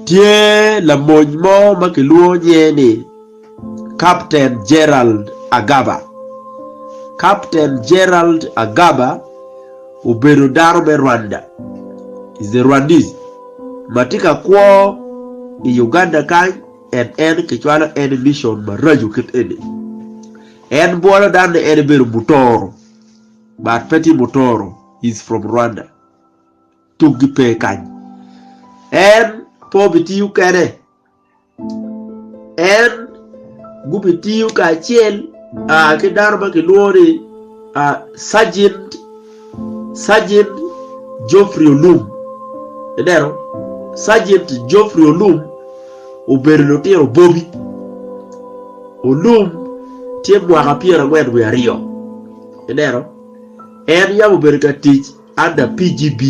Tie la mony mo makiluo nye ni Captain Gerald Agaba. Captain Gerald Agaba ubedo daro me Rwanda. Is the Rwandese. Matika kwa Uganda kany en kichwala en mission maraju kit ene. En bola dan en bedo Mutoro. But Petty Mutoro is from Rwanda. Tugi pe kany. En po bitiyu kene. En gu bitiyu ka chiel ke daro makiluori Sergeant Geoffrey Olum. Edero Sergeant Geoffrey Olum ubedo tiro Bobby Olum tie mwaka piera ngwen we ario. Edero en ya ubedo ka tich under PGB